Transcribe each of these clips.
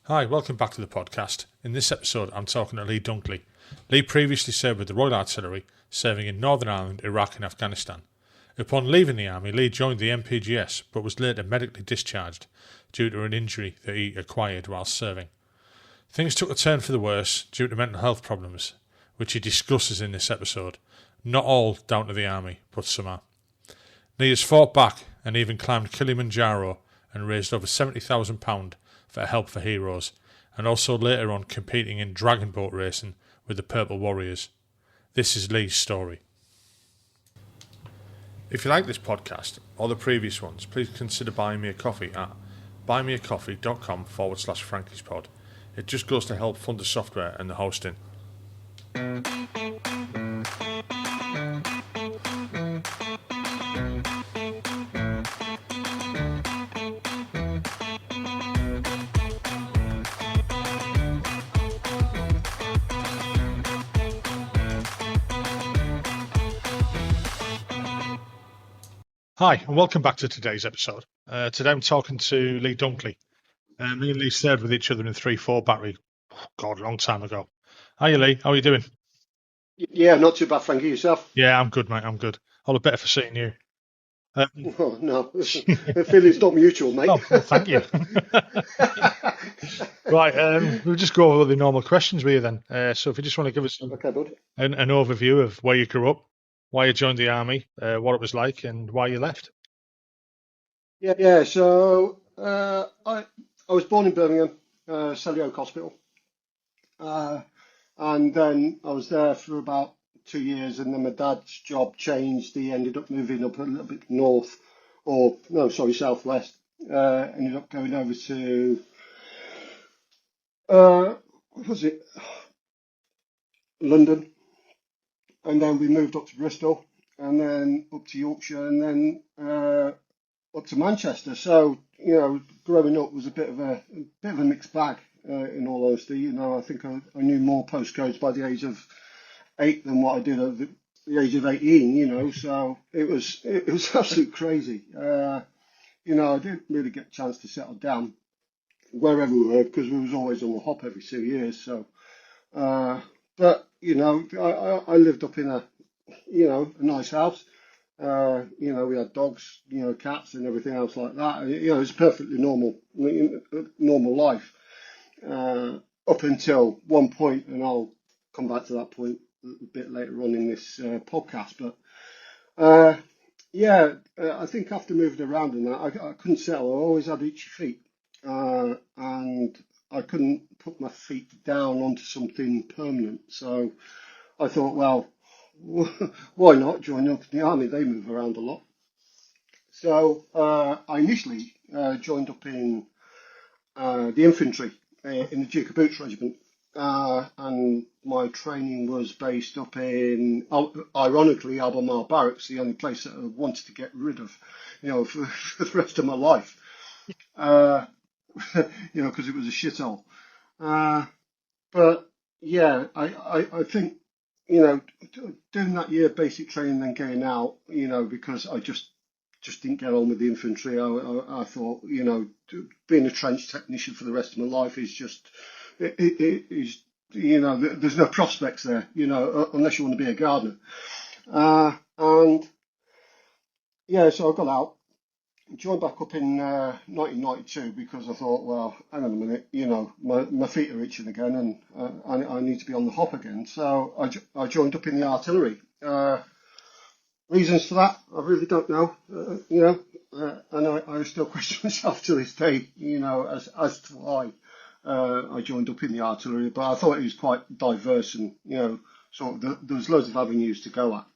Hi, welcome back to the podcast. In this episode, I'm talking to Lee Dunkley. Lee previously served with the Royal Artillery, serving in Northern Ireland, Iraq and Afghanistan. Upon leaving the army, Lee joined the MPGS, but was later medically discharged due to an injury that he acquired while serving. Things took a turn for the worse due to mental health problems, which he discusses in this episode. Not all down to the army, but some are. Lee has fought back and even climbed Kilimanjaro and raised over £70,000 for Help for Heroes, and also later on competing in dragon boat racing with the Purple Warriors. This is Lee's story. If you like this podcast or the previous ones, please consider buying me a coffee at buymeacoffee.com/Frankie'sPod. It just goes to help fund the software and the hosting. Hi, and welcome back to today's episode. Today I'm talking to Lee Dunkley. Me and Lee served with each other in 3-4 battery. A long time ago. Hiya, Lee. How are you doing? Yeah, not too bad, Frankie. Yourself? Yeah, I'm good, mate. I'm good. All the better for seeing you. Oh, no, the feeling's not mutual, mate. Oh, thank you. Right, we'll just go over the normal questions with you then. So if you just want to give us Okay, bud. an overview of where you grew up, why you joined the army, what it was like, and why you left. Yeah. So I was born in Birmingham, Selly Oak Hospital, and then I was there for about 2 years, and then my dad's job changed. He ended up moving up a little bit north, southwest. Ended up going over to what was it, London, and then we moved up to Bristol, and then up to Yorkshire, and then up to Manchester. So growing up was a bit of a mixed bag. In all honesty, I think I knew more postcodes by the age of 8 than what I did at the age of 18. So it was absolutely crazy. I didn't really get a chance to settle down wherever we were because we was always on the hop every 2 years. So, but I lived up in a nice house. We had dogs, cats and everything else like that. It was perfectly normal life up until one point, and I'll come back to that point a bit later on in this podcast. But I think after moving around and that, I couldn't settle. I always had itchy feet, and I couldn't put my feet down onto something permanent. So I thought, well, why not join up in the army? They move around a lot. So I initially joined up in the infantry in the Duke of Boots Regiment. And my training was based up in, ironically, Albemarle Barracks, the only place that I wanted to get rid of, for the rest of my life, because it was a shithole. But yeah, I think, doing that year basic training and getting out, because I just didn't get on with the infantry. I thought, being a trench technician for the rest of my life is just, it is, there's no prospects there, unless you want to be a gardener. And yeah, so I got out, joined back up in 1992 because I thought, well, hang on a minute, my feet are itching again, and I need to be on the hop again. So I joined up in the artillery. Reasons for that, I really don't know. And I still question myself to this day, as to why I joined up in the artillery. But I thought it was quite diverse, and sort of there was loads of avenues to go at.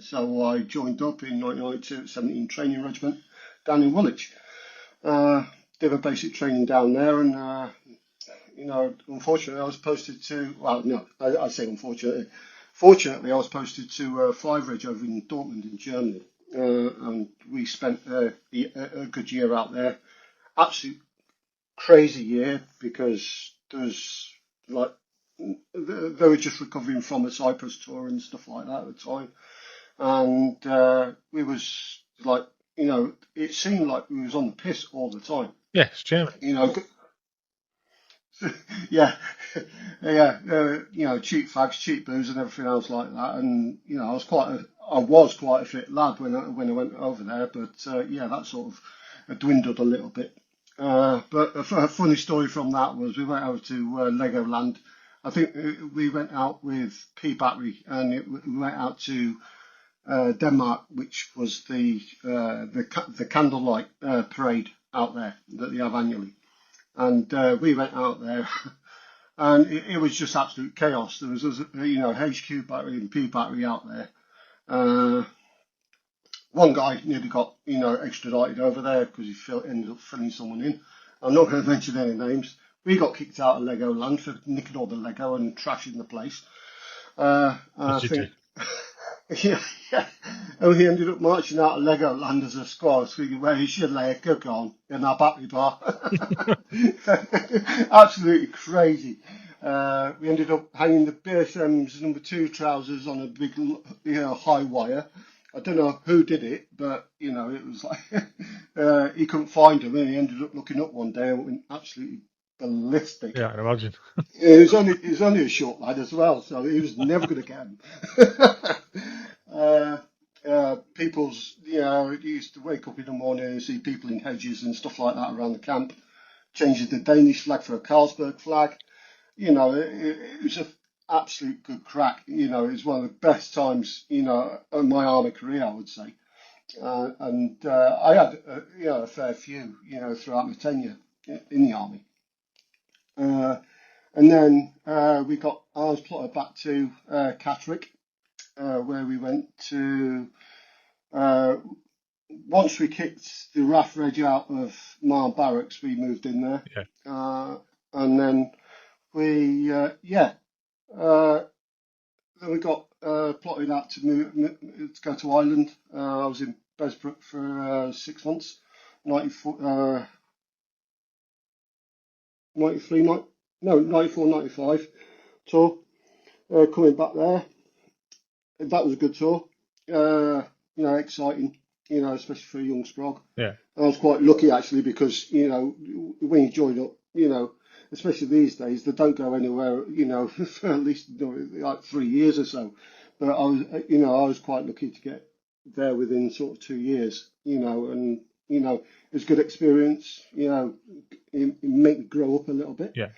So I joined up in 1992 at 17 Training Regiment down in Woolwich. Did a basic training down there, and unfortunately I was posted to. Well, no, I say unfortunately. Fortunately, I was posted to 5 Reg over in Dortmund in Germany, and we spent a good year out there. Absolute crazy year because they were just recovering from a Cyprus tour and stuff like that at the time, and we was like, it seemed like we was on the piss all the time. Yes, Germany. Yeah, yeah, cheap fags, cheap booze, and everything else like that. And I was quite a fit lad when I went over there, but yeah, that sort of dwindled a little bit. But a funny story from that was we went over to Legoland. I think we went out with P Battery, and we went out to Denmark, which was the candlelight parade out there that they have annually. And we went out there, and it was just absolute chaos. There was, HQ battery and P battery out there. Uh, One guy nearly got, extradited over there because ended up filling someone in. I'm not going to mention any names. We got kicked out of Legoland for nicking all the Lego and trashing the place. I As you do. think, yeah, yeah. And we ended up marching out of Legoland as a squad, thinking, where is your Lego gone in our battery bar? Absolutely crazy. We ended up hanging the BSM's number 2 trousers on a big, high wire. I don't know who did it, but it was like he couldn't find them, and he ended up looking up one day and went absolutely ballistic. Yeah, I can imagine. He was only a short lad as well, so he was never going to get him. People's, you used to wake up in the morning and see people in hedges and stuff like that around the camp, changing the Danish flag for a Carlsberg flag. It was an absolute good crack. It was one of the best times, of my army career, I would say. And I had, a fair few, throughout my tenure in the army. And then I was plotted back to Catterick, where we went to. Once we kicked the RAF Reg out of Mile Barracks, we moved in there. Yeah. And then then we got plotted out to go to Ireland. I was in Besbrook for 6 months, 94, 93, 94, 95 tour. Coming back there, that was a good tour. Exciting, especially for a young sprog. Yeah. I was quite lucky actually because, when you join up, especially these days, they don't go anywhere, for at least like 3 years or so. But I was quite lucky to get there within sort of 2 years, and, it was a good experience, it made me grow up a little bit. Yeah.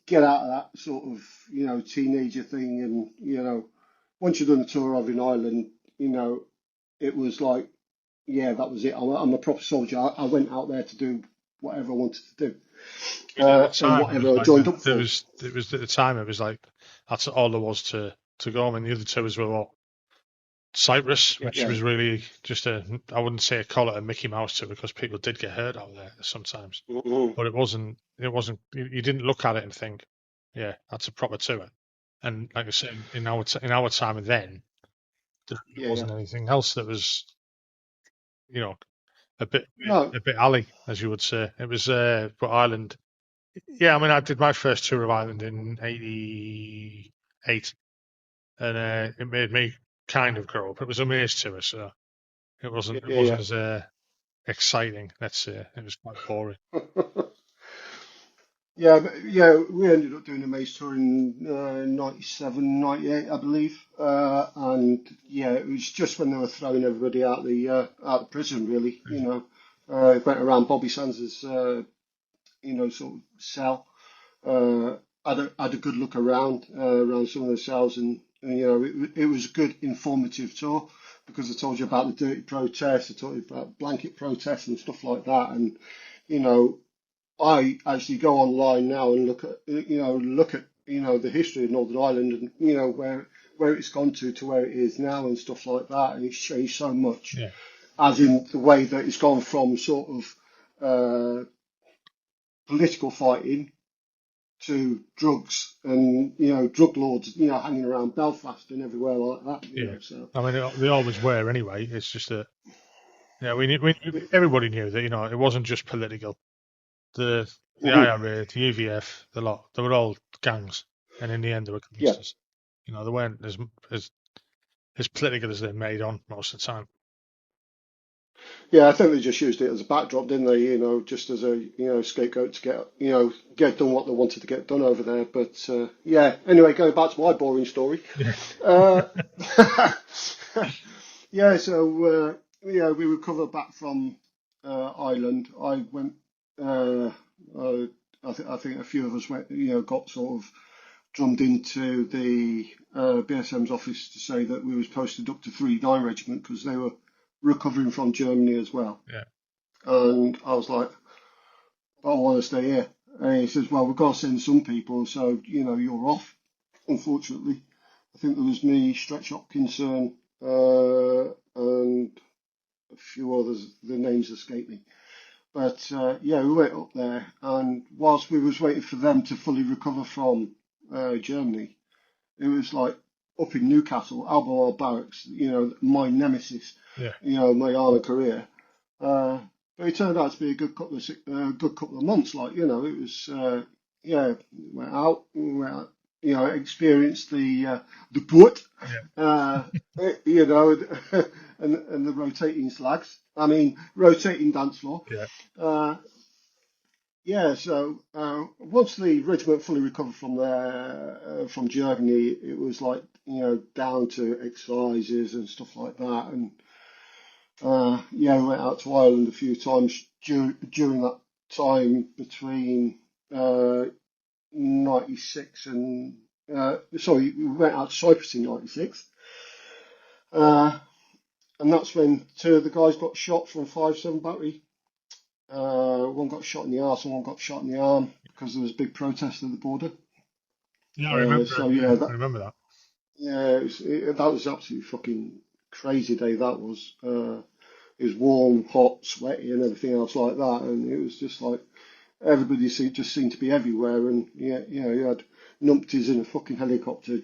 Get out of that sort of, teenager thing. And, once you've done a tour of in Ireland, it was like, yeah, that was it. I'm a proper soldier. I went out there to do whatever I wanted to do. And whatever I joined up for. It was at the time, it was like, that's all there was to go. I mean, the other tours were what? Cyprus, which was really just I wouldn't say call it a Mickey Mouse tour because people did get hurt out there sometimes. Mm-hmm. But it wasn't, you didn't look at it and think, yeah, that's a proper tour. And like I said, in our time then, there wasn't anything else that was, a bit alley, as you would say. It was, but Ireland, yeah, I mean, I did my first tour of Ireland in '88, and it made me kind of grow up. It was a maze tour, so it wasn't as exciting. Let's say it was quite boring. We ended up doing a maze tour in 97, 98, I believe. And it was just when they were throwing everybody out the prison, really. It went around Bobby Sands's, sort of cell. Had a good look around some of the cells, and it was a good informative tour because I told you about the dirty protests, I told you about blanket protests and stuff like that, and I actually go online now and look at the history of Northern Ireland and where it's gone to where it is now and stuff like that, and it's changed so much. Yeah. As in the way that it's gone from sort of political fighting to drugs and drug lords hanging around Belfast and everywhere like that. So I mean they always were anyway. It's just that everybody knew that it wasn't just political. The IRA, the UVF, the lot, they were all gangs, and in the end they were gangsters. They weren't as political as they're made on most of the time. Yeah, I think they just used it as a backdrop, didn't they? Just as a scapegoat to get done what they wanted to get done over there. But yeah, anyway, going back to my boring story. Yeah. Uh, yeah, so we recovered back from Ireland. I went. I think a few of us went. Got sort of drummed into the BSM's office to say that we was posted up to 3-9 Regiment because they were recovering from Germany as well. Yeah. And I was like, but I want to stay here. And he says, well, we've got to send some people, so you're off. Unfortunately, I think there was me, Stretch Hopkinson, and a few others. The names escape me. But yeah, we went up there, and whilst we was waiting for them to fully recover from Germany, it was like up in Newcastle, Albemarle Barracks, my nemesis, Yeah. my army career. But it turned out to be a good couple of months. Like, it was, yeah, we went out, experienced the put, Yeah. uh, and the rotating slags. I mean, rotating dance floor. Yeah. Uh, yeah, so once the regiment fully recovered from from Germany, it was like down to exercises and stuff like that, and yeah, we went out to Ireland a few times during that time between '96 and sorry, we went out to Cyprus in '96, uh, and that's when two of the guys got shot from a 5.7 battery. One got shot in the arse and one got shot in the arm because there was a big protest at the border. Yeah, I remember it. So Yeah, yeah, I remember that. that was absolutely fucking crazy day. That was. It was warm, hot, sweaty, and everything else like that, and it was just like everybody just seemed to be everywhere, and yeah, you had numpties in a fucking helicopter,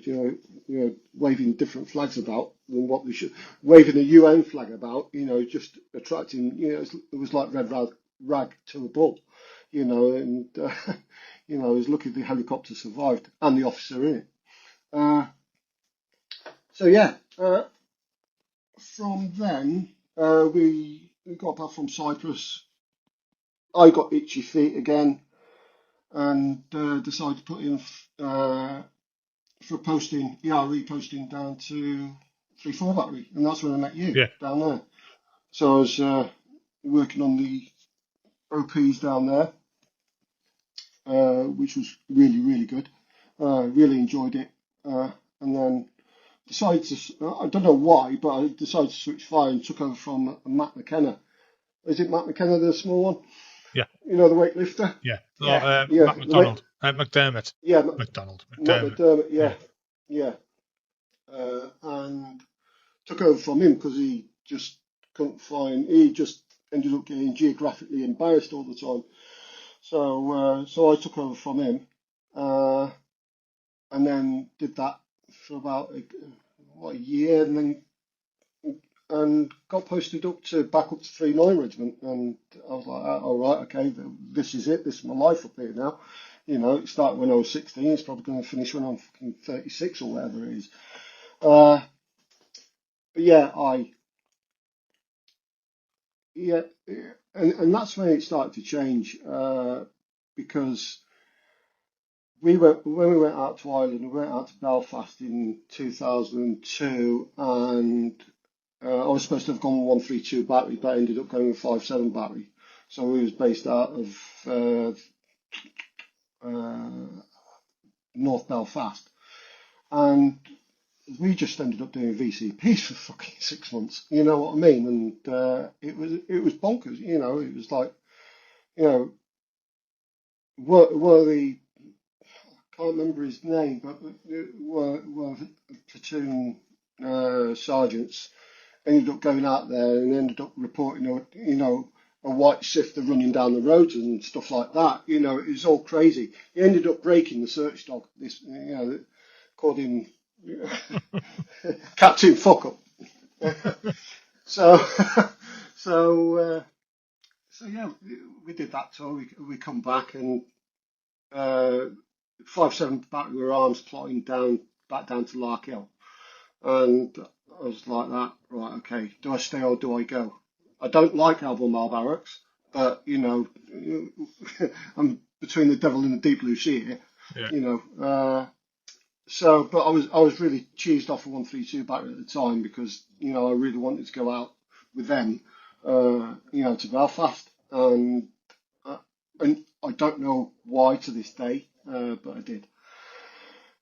waving different flags about than what they should, waving a UN flag about, just attracting, it was like red rag to a bull, and I was lucky the helicopter survived and the officer in it. Uh, so yeah, from then we got back from Cyprus. I got itchy feet again and decided to put in for posting, ERE posting down to 3-4 battery, and that's when I met you Yeah. down there. So I was working on the OPs down there, which was really, really good. Really enjoyed it. And then decided to, I don't know why, but I decided to switch fire and took over from Matt McKenna. Is it Matt McKenna, the small one? Yeah. The weightlifter? Yeah. Yeah, Matt McDonald. McDermott. yeah, McDonald. Matt McDermott. McDermott, Yeah. yeah. And took over from him because he just couldn't find, he just ended up getting geographically embarrassed all the time. So I took over from him, and then did that for about a year, and then got posted back up to 3-9 Regiment, and I was like, all right, okay, this is it, this is my life up here now. It started when I was 16, it's probably going to finish when I'm fucking 36 or whatever it is. But yeah, yeah, and that's when it started to change, because when we went out to Ireland, we went out to Belfast in 2002, and I was supposed to have gone with 132 battery, but I ended up going with 5.7 battery. So we was based out of North Belfast, and we just ended up doing VCPs for fucking 6 months. You know what I mean? And it was bonkers. It was like one of the, I can't remember his name, but one of the platoon sergeants ended up going out there and ended up reporting, a white shifter running down the roads and stuff like that. It was all crazy. He ended up breaking the search dog. This, called him Captain Fuck Up. So, so, so yeah, we did that tour. We come back and 5.7 battery were arms plotting back down to Larkhill. And I was like that, right, okay, do I stay or do I go? I don't like Albemarle barracks, but I'm between the devil and the deep blue sea here. Yeah. But I was really cheesed off a 132 battery at the time because I really wanted to go out with them, to Belfast, uh, and I don't know why to this day, but I did.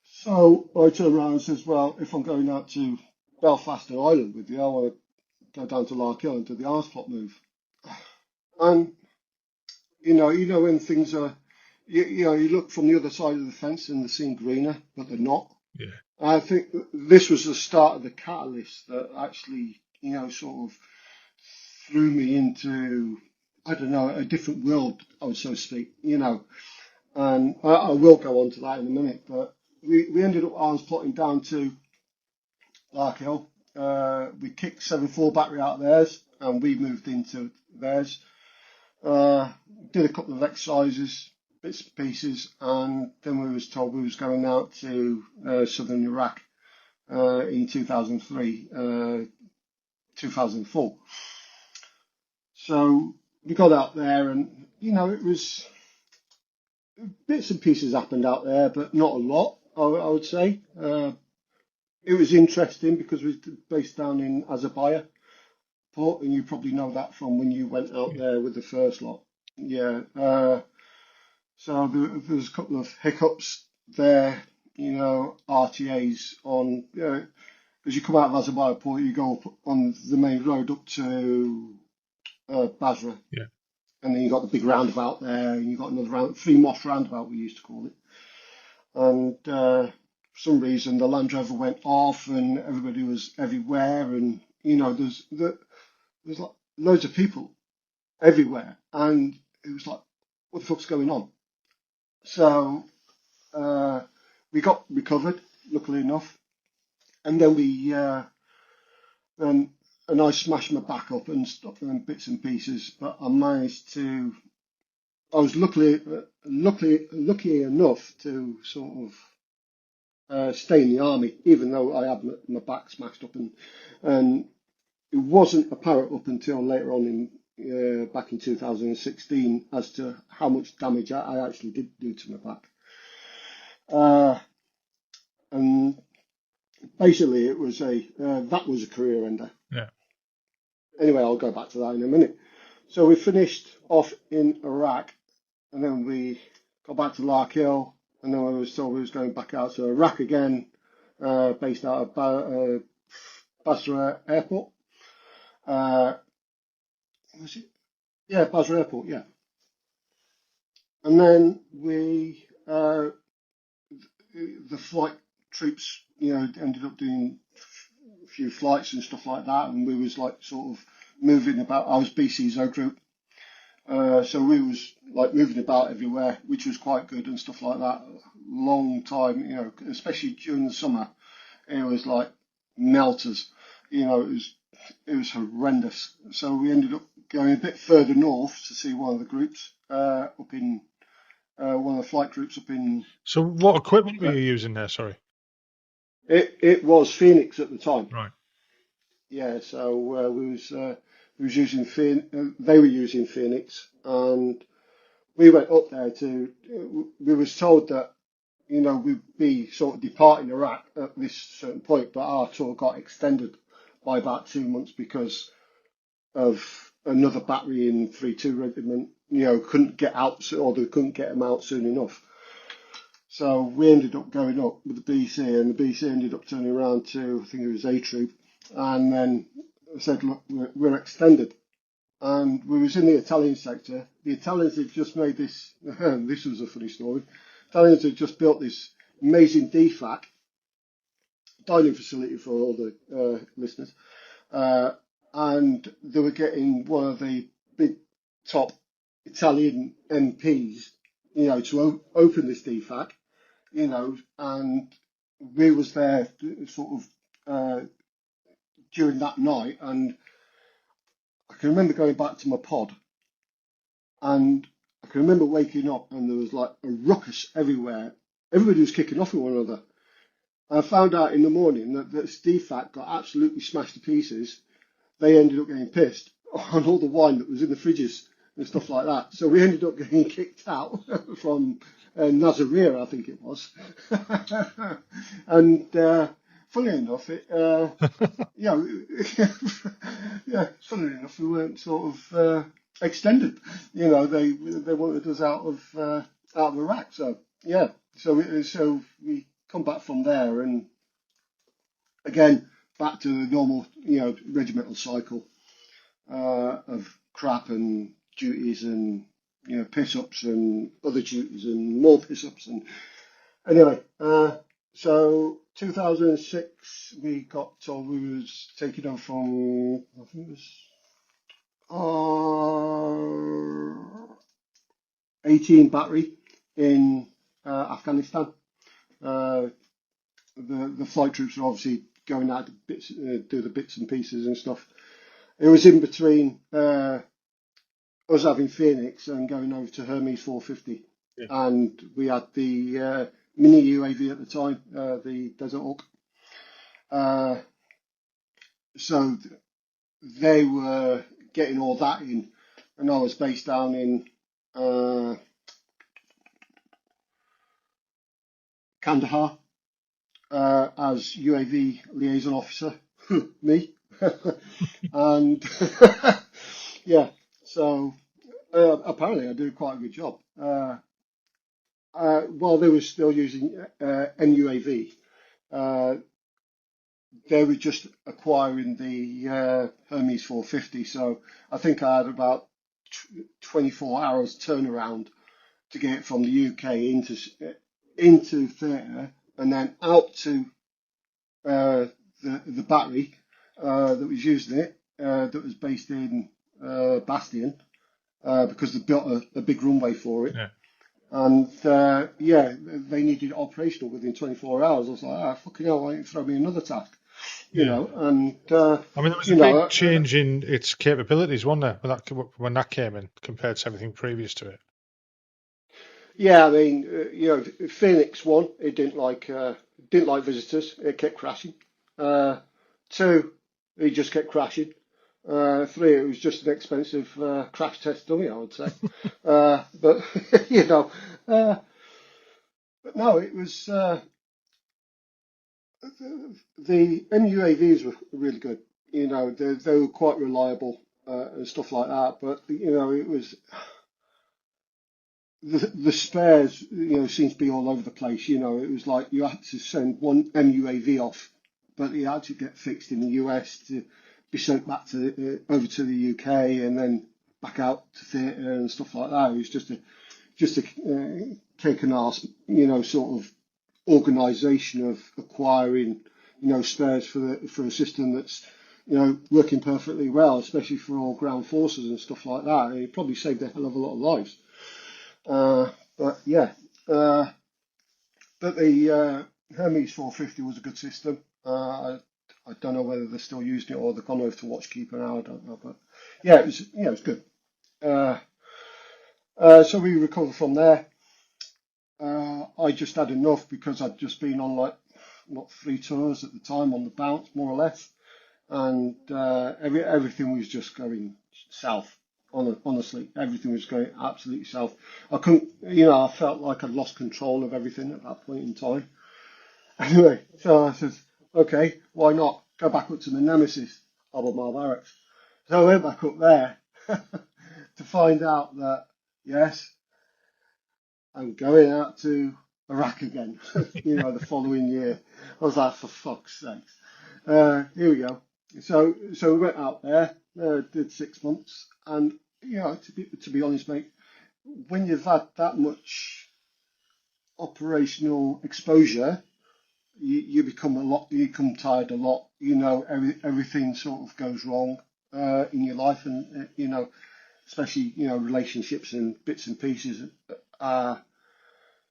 So I turned around and says, well, if I'm going out to Belfast or Ireland with you, I want to go down to Larkhill and do the arms plot move. And when things are, you look from the other side of the fence and they seem greener, but they're not. Yeah. I think this was the start of the catalyst that actually, sort of threw me into, I don't know, a different world, I would so to speak, And I will go on to that in a minute, but we ended up arms plotting down to Larkhill. We kicked 7.4 battery out of theirs, and we moved into theirs. Did a couple of exercises, bits and pieces, and then we was told we was going out to southern Iraq in 2003, 2004. So we got out there, and it was bits and pieces happened out there, but not a lot, I would say. It was interesting because we were based down in Azabaya port, and you probably know that from when you went out there with the first lot. Yeah. So there was a couple of hiccups there, RTAs on, as you come out of Azabaya port, you go up on the main road up to Basra. Yeah. And then you got the big roundabout there, and you got another 3 Moss roundabout, we used to call it. And for some reason, the Land Rover went off, and everybody was everywhere, and there's like loads of people everywhere, and it was like, what the fuck's going on? So we got recovered, luckily enough, and then and I smashed my back up and stuff and bits and pieces, but I managed to. I was lucky enough to sort of stay in the army, even though I had my back smashed up, and it wasn't apparent up until later on in back in 2016 as to how much damage I actually did do to my back, and basically it was that was a career ender. Yeah. Anyway, I'll go back to that in a minute. So we finished off in Iraq, and then we got back to Larkhill, and then we was told we was going back out to Iraq again, based out of Basra Airport. Was it? Yeah, Basra Airport, yeah. And then the flight troops, ended up doing a few flights and stuff like that, and we was like sort of moving about. I was BCZO group, so we was like moving about everywhere, which was quite good and stuff like that. Long time, especially during the summer, it was like melters. It was horrendous. So we ended up going a bit further north to see one of the groups up in one of the flight groups up in. So what equipment were you using there? Sorry. It was Phoenix at the time. Right. Yeah. So we was using they were using Phoenix, and we went up there we was told that we'd be sort of departing Iraq at this certain point, but our tour got extended by about 2 months because of another battery in 3-2 regiment, couldn't get out, or they couldn't get them out soon enough. So we ended up going up with the BC, and the BC ended up turning around to, I think it was A Troop, and then said, look, we're extended. And we was in the Italian sector. The Italians had just made this, this was a funny story. Italians had just built this amazing DFAC, dining facility for all the listeners, and they were getting one of the big top Italian MPs, to open this DFAC, and we was there sort of during that night, and I can remember going back to my pod, and I can remember waking up, and there was like a ruckus everywhere. Everybody was kicking off at one another. I found out in the morning that this DFAC got absolutely smashed to pieces. They ended up getting pissed. on all the wine that was in the fridges and stuff like that. So we ended up getting kicked out from Nazarene, I think it was. And funnily enough, yeah, yeah, funnily enough, we weren't sort of extended. They wanted us out of Iraq. So yeah, so we come back from there, and again back to the normal, regimental cycle of crap and duties and piss ups and other duties and more piss ups. And anyway, so 2006 we got told we was taking over from, I think it was 18 battery in Afghanistan. The flight troops are obviously going out to bits, do the bits and pieces and stuff. It was in between us having Phoenix and going over to Hermes 450, Yeah. and we had the mini UAV at the time, the Desert Hawk. So they were getting all that in, and I was based down in Kandahar as UAV liaison officer, me, and yeah. So apparently I did quite a good job. While they were still using NUAV, they were just acquiring the Hermes 450. So I think I had about 24 hours turnaround to get it from the UK into theatre and then out to the battery that was using it, that was based in Bastion, because they built a big runway for it. Yeah. And yeah, they needed it operational within 24 hours. I was like, fucking hell, why don't you throw me another task? Yeah. And I mean, there was a big change in its capabilities, wasn't there, when that came in compared to everything previous to it? yeah, I mean, Phoenix 1, it didn't like visitors. It kept crashing. 2, it just kept crashing. 3, it was just an expensive crash test dummy, I would say. But but no, it was the MUAVs were really good. They were quite reliable and stuff like that. But it was the spares. Seemed to be all over the place. It was like you had to send one MUAV off, but it had to get fixed in the US to be sent back to over to the UK and then back out to theatre and stuff like that. It was just a cake and arse, sort of organisation of acquiring, spares for a system that's, working perfectly well, especially for all ground forces and stuff like that. It probably saved a hell of a lot of lives. But yeah, but the Hermes 450 was a good system. I don't know whether they're still using it or they've gone over to Watchkeeper now. I don't know, but yeah, it was good. So we recovered from there. I just had enough because I'd just been on 3 tours at the time on the bounce, more or less, and everything was just going south. Honestly, everything was going absolutely south. I couldn't, I felt like I'd lost control of everything at that point in time. Anyway, so I said, okay, why not go back up to my nemesis, Albemarle Barracks? So I went back up there to find out that, yes, I'm going out to Iraq again, the following year. I was like, for fuck's sakes. Here we go. So we went out there, did 6 months, and to be honest, mate, when you've had that much operational exposure, you become tired a lot. Everything sort of goes wrong in your life, and especially relationships and bits and pieces.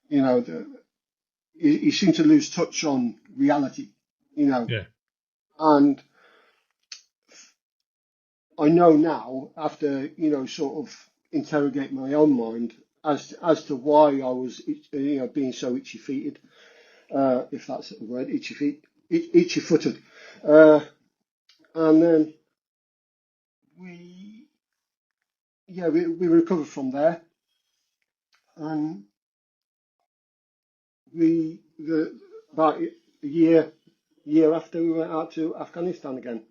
You seem to lose touch on reality. Yeah. And I know now, after sort of interrogate my own mind as to why I was being so itchy feeted, if that's a word, itchy footed, and then yeah, we recovered from there, and about a year after we went out to Afghanistan again,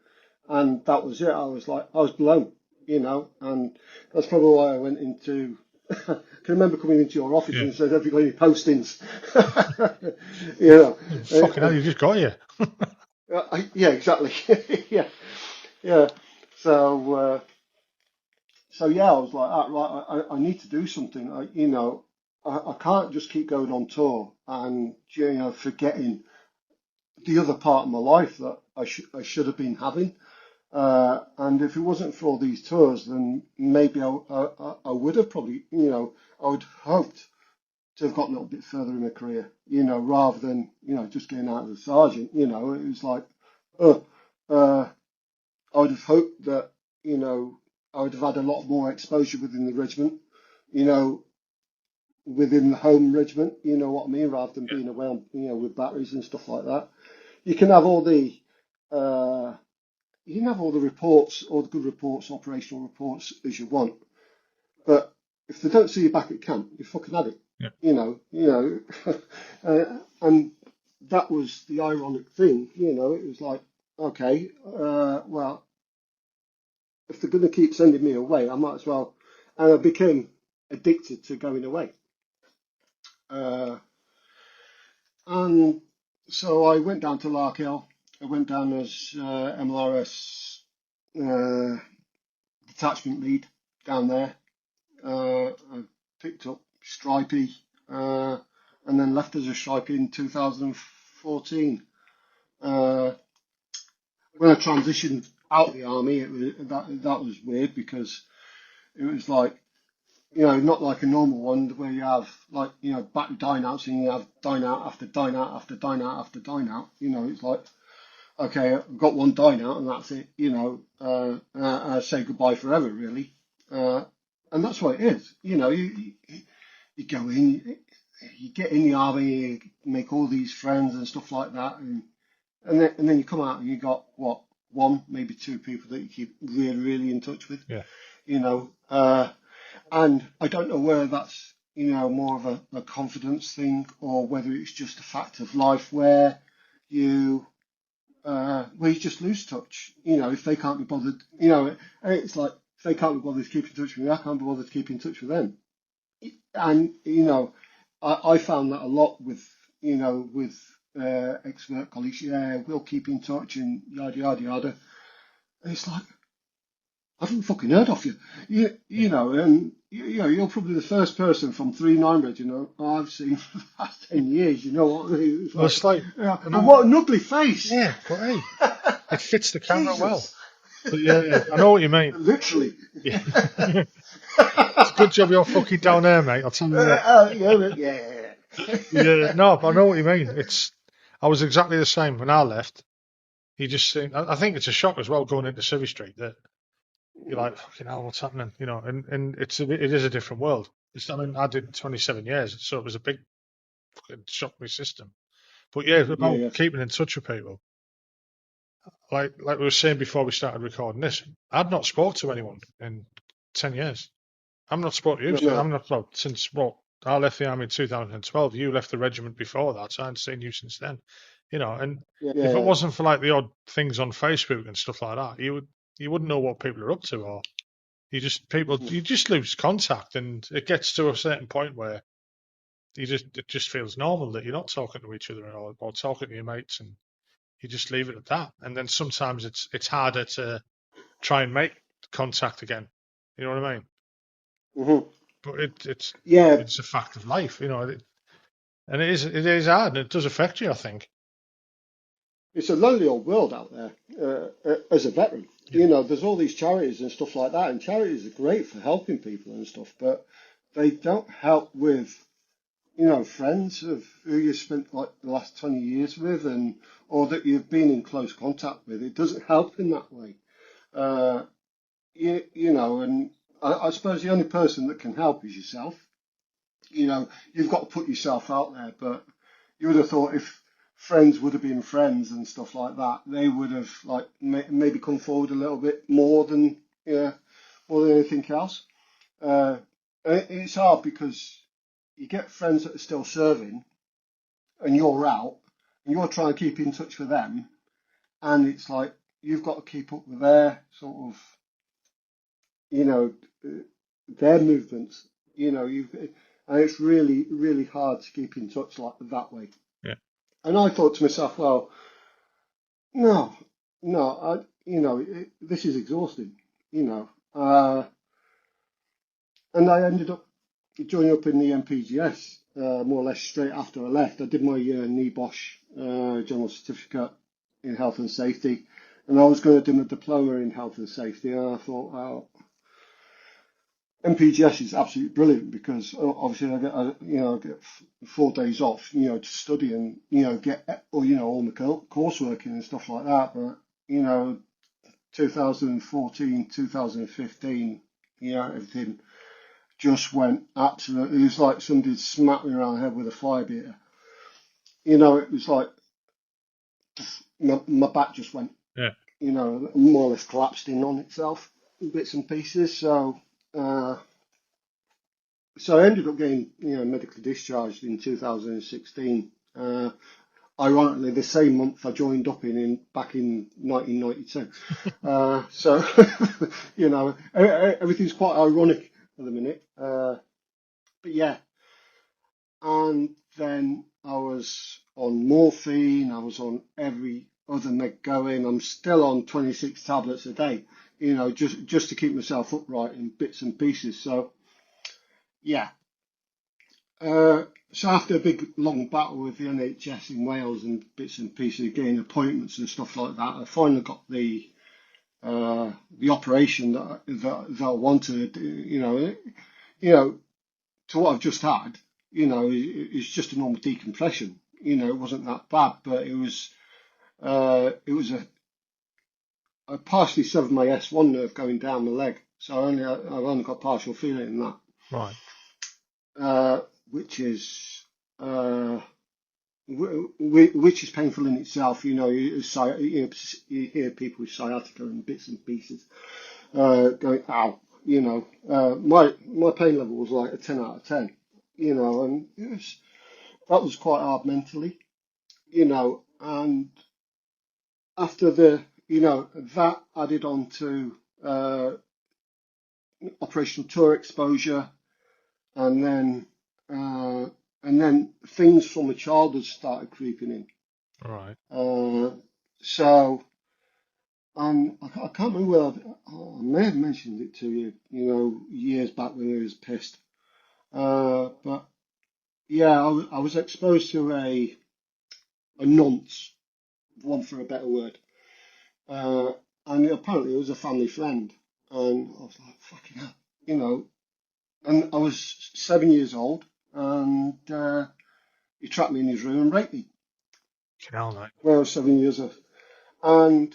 and that was it. I was blown, and that's probably why I went into. I can remember coming into your office Yeah. and said, "Have you got any postings?" you know, Fucking hell, you just got here. yeah, exactly. Yeah, yeah. So, so yeah, I was like, right, I need to do something. I can't just keep going on tour and forgetting the other part of my life that I should have been having. And if it wasn't for all these tours, then maybe I would have probably, I would hoped to have got a little bit further in my career, rather than, just getting out as a sergeant. It was like, uh, uh, I would have hoped that, I would have had a lot more exposure within the regiment, you know, within the home regiment, you know what I mean, rather than Yeah. being away on, with batteries and stuff like that. You can have all the, uh, you can have all the reports, all the good reports, operational reports as you want, but if they don't see you back at camp, you fucking had it. Yeah. And that was the ironic thing. It was like, okay, well, if they're going to keep sending me away, I might as well. And I became addicted to going away. Uh, and so I went down to Larkhill. I went down as MLRS detachment lead down there. I picked up Stripey, and then left as a Stripey in 2014. When I transitioned out of the army, that was weird because it was like, not like a normal one where you have like, back dine outs and you have dine out after dine out after dine out after dine out. It's like, okay, I've got one dine out and that's it. I say goodbye forever, really. And that's what it is. You go in, you get in the army, you make all these friends and stuff like that, and then you come out and you got what, one, maybe two people that you keep really, really in touch with. Yeah. And I don't know whether that's more of a confidence thing or whether it's just a fact of life where you just lose touch. If they can't be bothered, and it's like if they can't be bothered to keep in touch with me, I can't be bothered to keep in touch with them. And I found that a lot with ex-work colleagues. Yeah, we'll keep in touch and yada yada yada. And it's like, I haven't fucking heard of you. And you're probably the first person from 39 I've seen for the past 10 years. You know what I mean? It's like, and what an ugly face. Yeah, but hey, it fits the camera well. Jesus. But yeah, I know what you mean. Literally. Yeah. It's a good job you're fucking down there, mate. I'll tell you what. Yeah, no, I know what you mean. I was exactly the same when I left. You just think, I think it's a shock as well going into Civvy Street that you're like, fucking hell, what's happening? And it is a different world. I did 27 years, so it was a big fucking shock to my system. But yeah, about keeping in touch with people. Like we were saying before we started recording this, I'd not spoke to anyone in 10 years. I'm not spoken to you. No. I'm not, since I left the army in 2012. You left the regiment before that, so I hadn't seen you since then. And if it wasn't for like the odd things on Facebook and stuff like that, you wouldn't know what people are up to, or you just lose contact, and it gets to a certain point where it just feels normal that you're not talking to each other at all, or talking to your mates, and you just leave it at that. And then sometimes it's harder to try and make contact again. You know what I mean? Mm-hmm. But it's a fact of life, and it is hard, and it does affect you, I think. It's a lonely old world out there as a veteran. Yeah. There's all these charities and stuff like that, and charities are great for helping people and stuff, but they don't help with, friends of who you spent like the last 20 years with, or that you've been in close contact with. It doesn't help in that way. And I suppose the only person that can help is yourself. You've got to put yourself out there, but you would have thought if friends would have been friends and stuff like that, they would have like maybe come forward a little bit more than anything else. it's hard because you get friends that are still serving, and you're out, and you're trying to keep in touch with them, and it's like you've got to keep up with their sort of, you know, their movements. And it's really, really hard to keep in touch like that way. Yeah. And I thought to myself, well, no, this is exhausting, and I ended up joining up in the MPGS more or less straight after I left. I did my NEBOSH General Certificate in Health and Safety, and I was going to do my diploma in Health and Safety. And I thought, well, MPGS is absolutely brilliant because obviously I get 4 days off, to study and get all my coursework and stuff like that. But 2014, 2015, everything just went absolutely. It was like somebody smacked me around the head with a fire beater. It was like my back just went, Yeah. more or less collapsed in on itself in bits and pieces. So I ended up getting, medically discharged in 2016. Ironically, the same month I joined up back in 1992. So everything's quite ironic at the minute. But yeah, and then I was on morphine. I was on every other med going. I'm still on 26 tablets a day, just to keep myself upright in bits and pieces. So yeah. So after a big long battle with the NHS in Wales and bits and pieces, getting appointments and stuff like that, I finally got the operation that I wanted. To what I've just had, it's just a normal decompression. It wasn't that bad, but it was I partially severed my S1 nerve going down my leg, so I've only got partial feeling in that. Right. Which is which is painful in itself. You hear people with sciatica and bits and pieces going, ow. My pain level was like a 10 out of 10. And that was quite hard mentally. And after that added on to operational tour exposure, and then things from my childhood started creeping in. All right. So I can't remember whether I may have mentioned it to you, years back when I was pissed. But yeah, I was exposed to a nonce, one for a better word. And apparently it was a family friend. And I was like, fucking hell, And I was 7 years old, and he trapped me in his room and raped me. Hell, mate. When I was 7 years old. And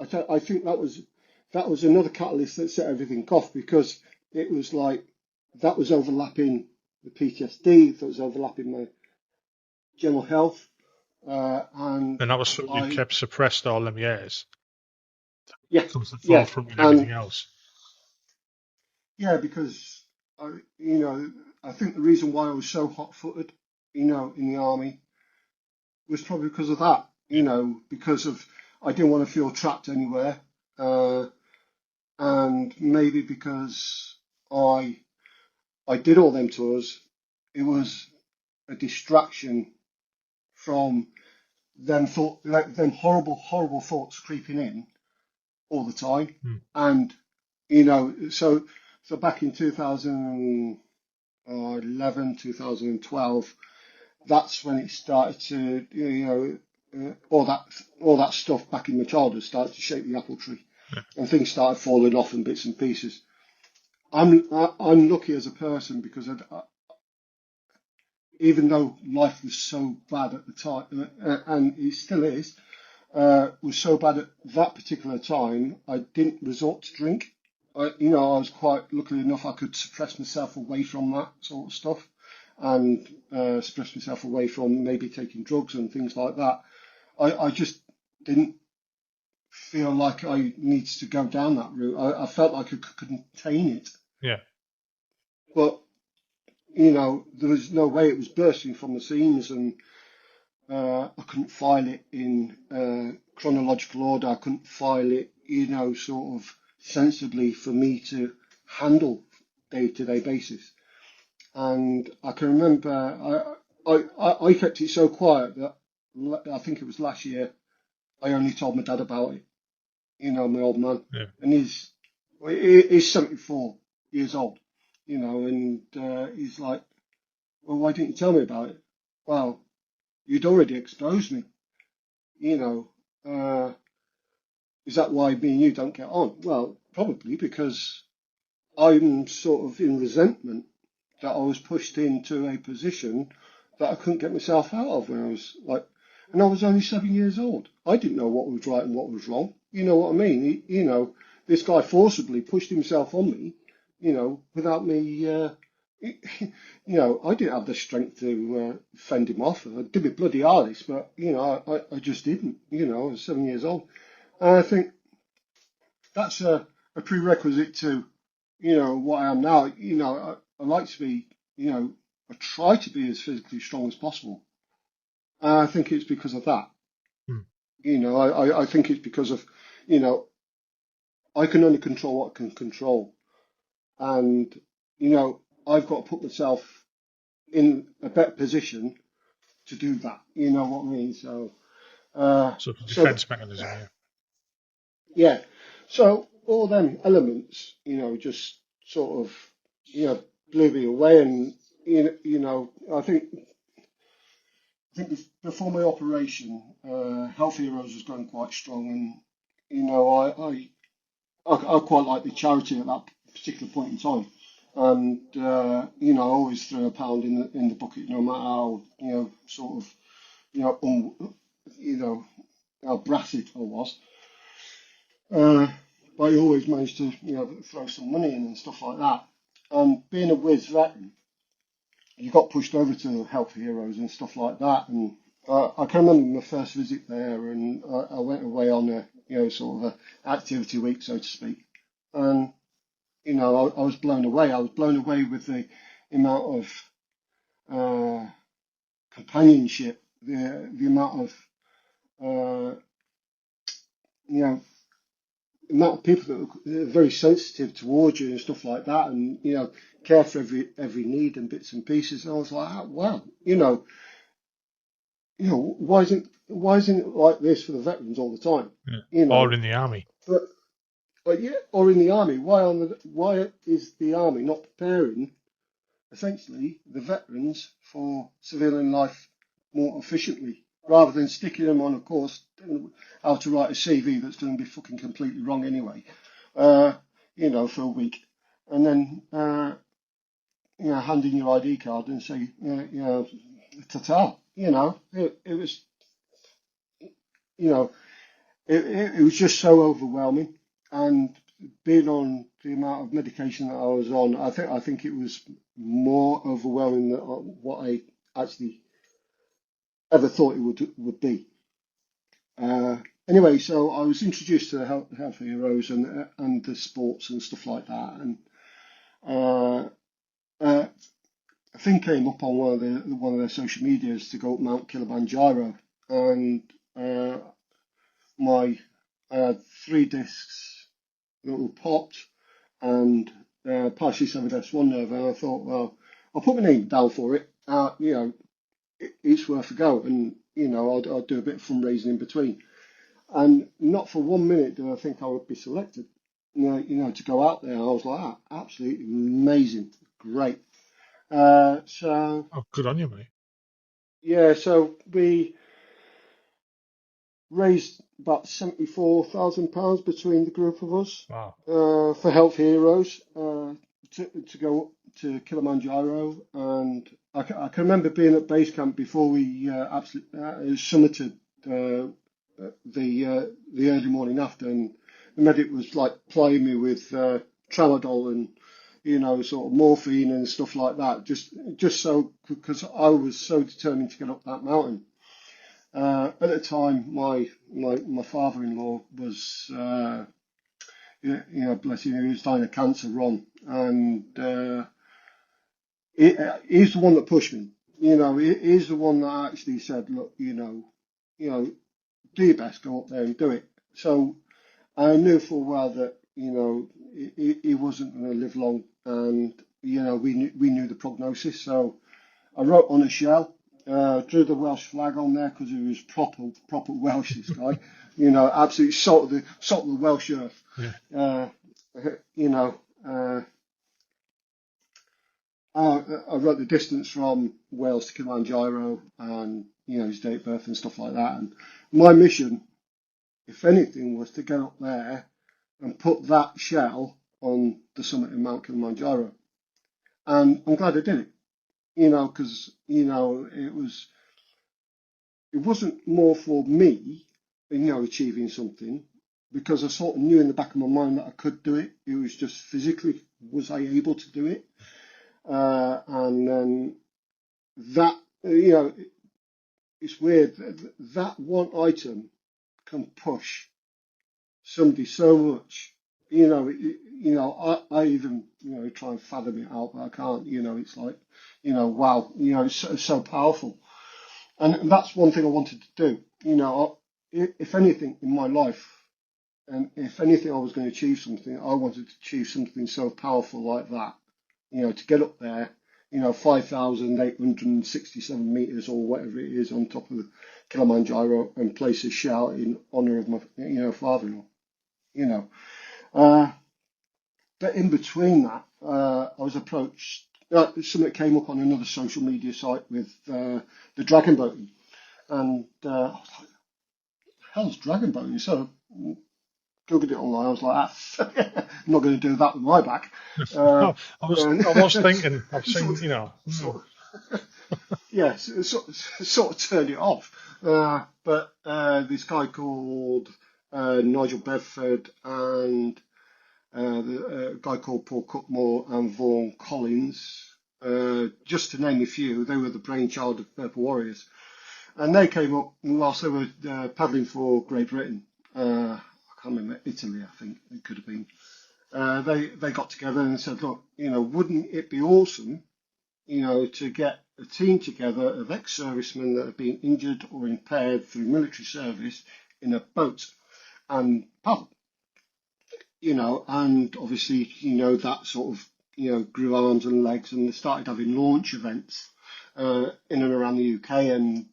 I think that was another catalyst that set everything off, because it was like that was overlapping the PTSD, that was overlapping my general health, and that was something you kept suppressed all them years. Yeah, Comes to the forefront with everything else. Yeah, because I think the reason why I was so hot-footed, in the army, was probably because of that. Because of I didn't want to feel trapped anywhere, and maybe because I did all them tours, it was a distraction from them horrible thoughts creeping in all the time. And so back in 2011, 2012, that's when it started to, all that stuff back in my childhood started to shake the apple tree, and things started falling off in bits and pieces. I'm lucky as a person, because even though life was so bad at the time, and it still is, was so bad at that particular time, I didn't resort to drink. I was quite lucky enough I could suppress myself away from that sort of stuff, and suppress myself away from maybe taking drugs and things like that. I just didn't feel like I needed to go down that route. I felt like I could contain it, Yeah. but there was no way it was bursting from the seams, and I couldn't file it in chronological order. I couldn't file it, sort of sensibly for me to handle day-to-day basis. And I can remember I kept it so quiet that I think it was last year I only told my dad about it. My old man, Yeah. and he's 74 years old, and he's like, well, why didn't you tell me about it? Well, you'd already exposed me, you know. Is that why me and you don't get on? Well, probably because I'm sort of in resentment that I was pushed into a position that I couldn't get myself out of when I was and I was only 7 years old. I didn't know what was right and what was wrong. You know what I mean? This guy forcibly pushed himself on me, without me, I didn't have the strength to fend him off. I did my bloody hardest, but, I just didn't, I was 7 years old. And I think that's a prerequisite to, what I am now. I like to be, I try to be as physically strong as possible. And I think it's because of that. I think it's because of, I can only control what I can control. And, I've got to put myself in a better position to do that. You know what I mean? So, So defense mechanism, yeah. Yeah. So all them elements, just sort of, blew me away. And, I think before my operation, Health Heroes was going quite strong. And, I quite like the charity at that particular point in time. And, I always throw £1 in the bucket, no matter how, sort of, how brassy I was. But I always managed to, throw some money in and stuff like that. And being a whiz veteran, you got pushed over to Health Heroes and stuff like that. And I can remember my first visit there, and I went away on a, sort of a activity week, so to speak. And, I was blown away. I was blown away with the amount of companionship, the amount of, amount of people that are very sensitive towards you and stuff like that, and care for every need and bits and pieces. And I was like, oh, wow, why isn't it like this for the veterans all the time? Yeah. Or in the army. But yeah, or in the army. Why is the army not preparing essentially the veterans for civilian life more efficiently, rather than sticking them on a course how to write a CV that's going to be fucking completely wrong anyway, for a week, and then hand in your ID card and say, ta-ta. It was, it was just so overwhelming, and being on the amount of medication that I was on, I think it was more overwhelming than what I actually ever thought it would be. Anyway, so I was introduced to the Health Heroes and the sports and stuff like that, and a thing came up on one of their social medias to go up Mount Kilimanjaro, and I had 3 discs that were popped and partially severed S1 nerve, and I thought, well, I'll put my name down for it. It's worth a go, and I'll do a bit of fundraising in between. And not for 1 minute did I think I would be selected, to go out there. I was like, absolutely amazing, great. So good on you, mate. Yeah, so we raised about £74,000 between the group of us. Wow. For Health Heroes to go to Kilimanjaro, and I can remember being at base camp before we absolutely summited the early morning after, and the medic was like plying me with tramadol and sort of morphine and stuff like that, just so, because I was so determined to get up that mountain. At the time, my father-in-law was, bless him, he was dying of cancer, Ron, and he's the one that pushed me. He's the one that actually said, look, do your best, go up there and do it. So I knew full well that, he wasn't going to live long, and, we knew the prognosis. So I wrote on a shell, drew the Welsh flag on there because he was proper Welsh, this guy, absolutely salt of the Welsh earth. Yeah. I wrote the distance from Wales to Kilimanjaro and, his date of birth and stuff like that. And my mission, if anything, was to get up there and put that shell on the summit of Mount Kilimanjaro. And I'm glad I did it, because, it wasn't more for me, achieving something, because I sort of knew in the back of my mind that I could do it. It was just physically, was I able to do it? And then that, it's weird. That one item can push somebody so much. I even, try and fathom it out, but I can't. It's like, wow, it's so powerful. And that's one thing I wanted to do. If anything in my life, and if anything I was going to achieve something, I wanted to achieve something so powerful like that. To get up there, 5,867 meters or whatever it is on top of the Kilimanjaro and place a shell in honor of my, father-in-law. But in between that, I was approached. Something came up on another social media site with the dragon boating, and I was like, "Hell's dragon boating?" So googled it online. I was like, I'm not going to do that with my back. I was thinking, I've seen, Yes, sort of turned it off. But this guy called Nigel Bedford and a guy called Paul Cutmore and Vaughan Collins, just to name a few, they were the brainchild of Purple Warriors. And they came up whilst they were paddling for Great Britain. I can't remember, Italy, I think it could have been. They got together and said, look, wouldn't it be awesome, to get a team together of ex-servicemen that have been injured or impaired through military service in a boat and paddle, and obviously, that sort of, grew arms and legs, and they started having launch events in and around the UK. And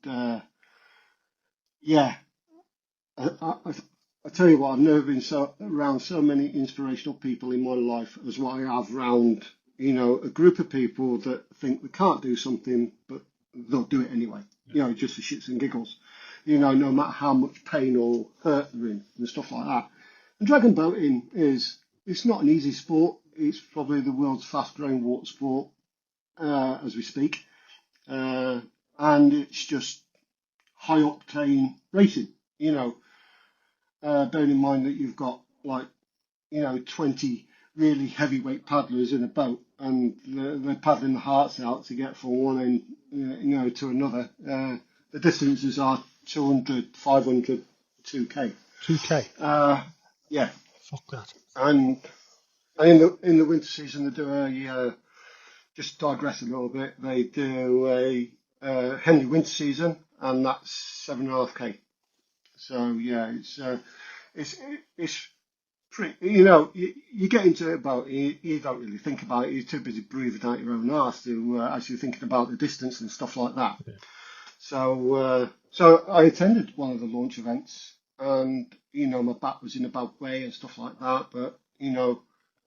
I tell you what, I've never been around so many inspirational people in my life as what I have around, a group of people that think they can't do something, but they'll do it anyway, just for shits and giggles, no matter how much pain or hurt they're in and stuff like that. And dragon boating it's not an easy sport. It's probably the world's fast growing water sport, as we speak. And it's just high octane racing, bearing in mind that you've got 20 really heavyweight paddlers in a boat, and they're paddling the hearts out to get from one end, to another. The distances are 200, 500, 2K. 2K. Yeah. Fuck that. And in the winter season they do just digress a little bit. They do a Henley winter season, and that's 7.5K. So yeah, it's pretty. You get into it about you don't really think about it. You're too busy breathing out your own arse to actually thinking about the distance and stuff like that. Yeah. So I attended one of the launch events, and my back was in a bad way and stuff like that. But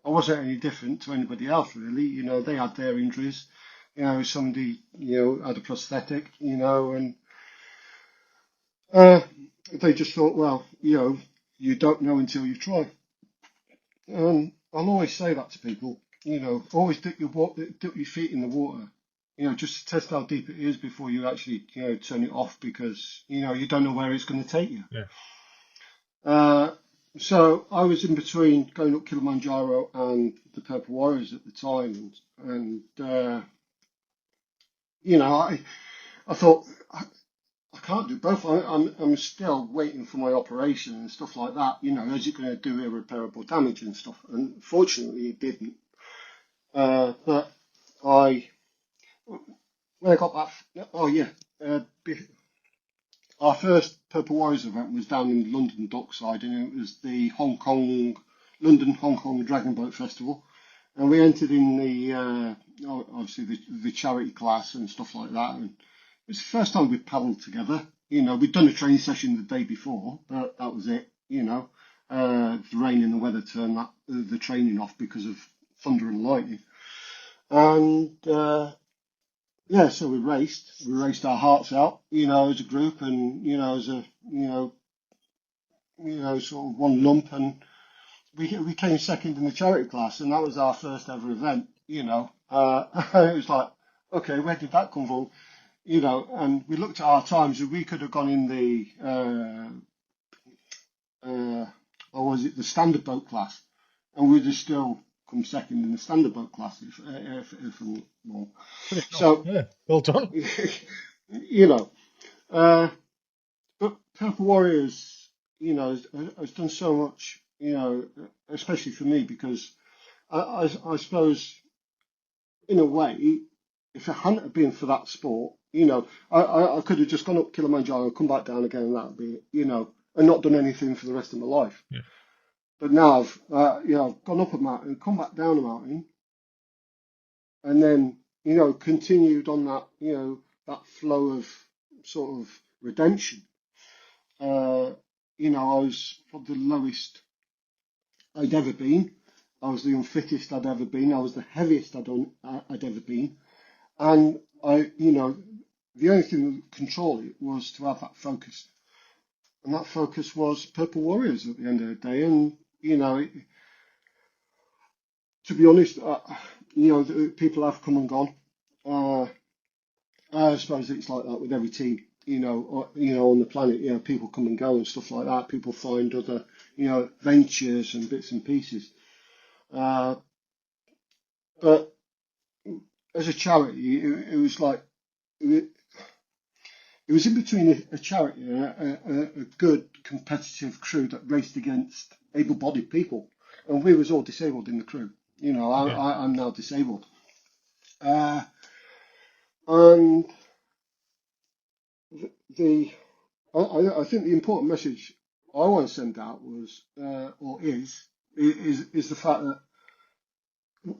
I wasn't any different to anybody else really. They had their injuries. Somebody had a prosthetic. And they just thought, well, you don't know until you try. And I'll always say that to people. Always dip your feet in the water. Just to test how deep it is before you actually turn it off, because you don't know where it's going to take you. Yeah. So I was in between going up Kilimanjaro and the Purple Warriors at the time, and I thought I can't do both. I'm still waiting for my operation and stuff like that. Is it going to do irreparable damage and stuff? And fortunately, it didn't. But I when I got that, oh yeah, our first Purple Warriors event was down in London Dockside, and it was the London Hong Kong Dragon Boat Festival, and we entered in obviously the charity class and stuff like that. And it was the first time we'd paddled together. We'd done a training session the day before, but that was it. The rain and the weather turned the training off because of thunder and lightning. And yeah, so we raced our hearts out, as a group, and as a sort of one lump, and we came second in the charity class, and that was our first ever event. It was like, okay, where did that come from? And we looked at our times, and we could have gone in or was it the standard boat class, and we'd have still come second in the standard boat class if more. So yeah, well done. But Purple Warriors, has done so much, especially for me, because I suppose in a way, if it hadn't been for that sport, I could have just gone up Kilimanjaro, come back down again, and that'd be, and not done anything for the rest of my life. Yeah. But now I've gone up a mountain, come back down a mountain, and then, continued on that, that flow of sort of redemption. I was probably the lowest I'd ever been. I was the unfittest I'd ever been. I was the heaviest I'd ever been. And the only thing that could control it was to have that focus. And that focus was Purple Warriors at the end of the day. And, to be honest, people have come and gone. I suppose it's like that with every team, on the planet. People come and go and stuff like that. People find other, ventures and bits and pieces. But as a charity, it was like it was in between a charity and a good competitive crew that raced against able-bodied people, and we was all disabled in the crew. I'm now disabled, and I think the important message I want to send out was or is the fact that,